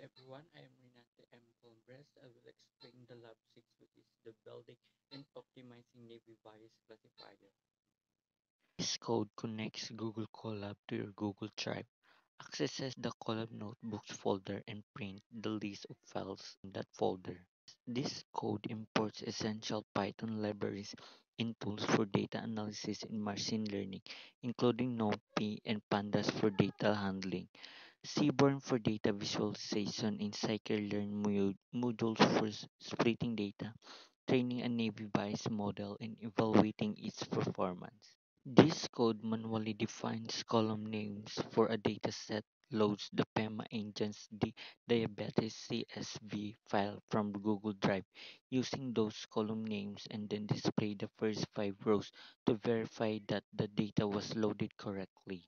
everyone, I am Renate M. Congress. I will explain the Lab 6, which is the building and optimizing Navy bias classifier. This code connects Google Colab to your Google Drive, accesses the Colab Notebooks folder, and print the list of files in that folder. This code imports essential Python libraries and tools for data analysis and machine learning, including NumPy and Pandas for data handling. Seaborn for data visualization and scikit-learn modules for splitting data, training a Navy bias model, and evaluating its performance. This code manually defines column names for a dataset, loads the PEMA engine's diabetes CSV file from Google Drive using those column names, and then display the first five rows to verify that the data was loaded correctly.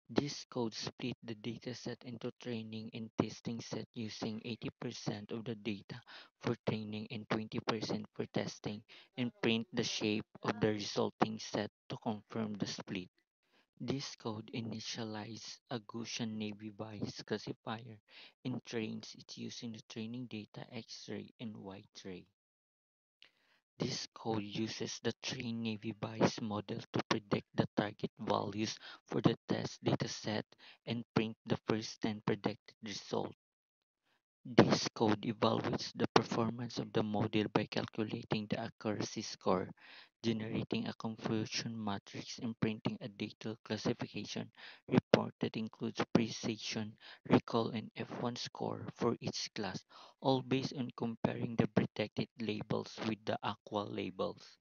This code split the dataset into training and testing set using 80% of the data for training and 20% for testing, and print the shape of the resulting set to confirm the split. This code initializes a Gaussian Navy bias classifier and trains it using the training data X-ray and Y-ray. This code uses the trained Navy Bayes model to predict the target values for the test dataset and print the first 10 predicted results. This code evaluates the performance of the model by calculating the accuracy score, generating a confusion matrix, and printing a detailed classification report that includes precision, recall, and F1 score for each class, all based on comparing the predicted labels with the actual labels.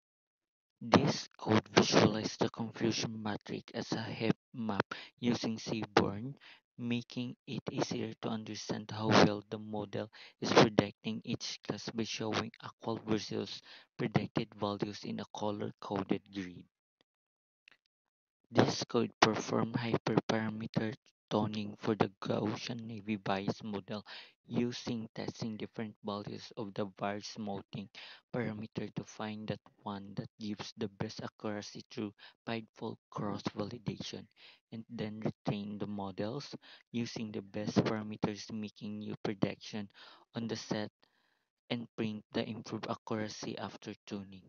This code visualizes the confusion matrix as a heap map using Seaborn, making it easier to understand how well the model is predicting each class by showing actual versus predicted values in a color-coded grid. This code performs hyperparameter tuning for the Gaussian Navy Bayes model using testing different values of the various smoothing parameter to find that one that gives the best accuracy through prideful cross-validation, and then retrain the models using the best parameters, making new prediction on the set and print the improved accuracy after tuning.